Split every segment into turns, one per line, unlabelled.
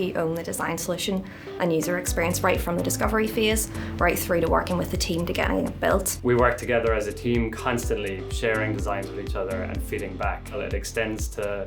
you own the design solution and user experience right from the discovery phase, right through to working with the team to getting it built.
We work together as a team, constantly sharing designs with each other and feeding back. It extends to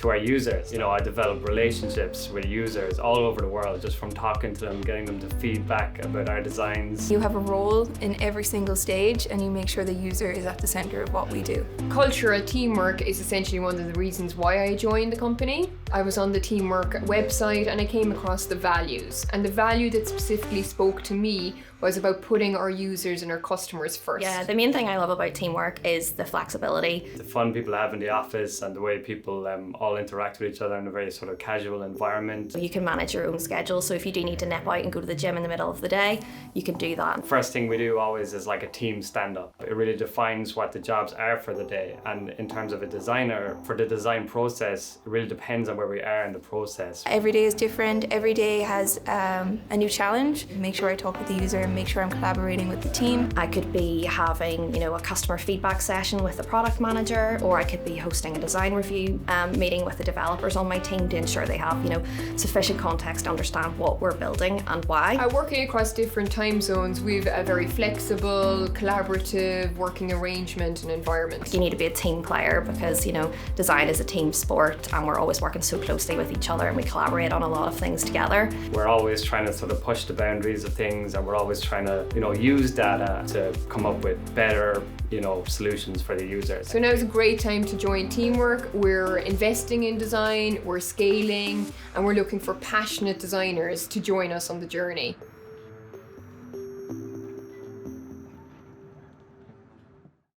our users. I develop relationships with users all over the world just from talking to them, getting them to feedback about our designs.
You have a role in every single stage and you make sure the user is at the center of what we do.
Cultural teamwork is essentially one of the reasons why I joined the company. I was on the Teamwork website and I came across the values. And the value that specifically spoke to me was about putting our users and our customers first.
Yeah, the main thing I love about Teamwork is the flexibility.
The fun people have in the office and the way people all interact with each other in a very sort of casual environment.
You can manage your own schedule, so if you do need to nip out and go to the gym in the middle of the day, you can do that.
First thing we do always is like a team stand-up. It really defines what the jobs are for the day, and in terms of a designer, for the design process, it really depends on where we are in the process.
Every day is different, every day has a new challenge. Make sure I talk with the user and make sure I'm collaborating with the team.
I could be having, a customer feedback session with the product manager, or I could be hosting a design review meeting with the developers on my team to ensure they have, sufficient context to understand what we're building and why.
Working across different time zones, we have a very flexible, collaborative working arrangement and environment.
You need to be a team player because, design is a team sport and we're always working so closely with each other and we collaborate on a lot of things together.
We're always trying to sort of push the boundaries of things, and we're always trying to, use data to come up with better, solutions for the users.
So now is a great time to join Teamwork. We're investing in design, we're scaling, and we're looking for passionate designers to join us on the journey.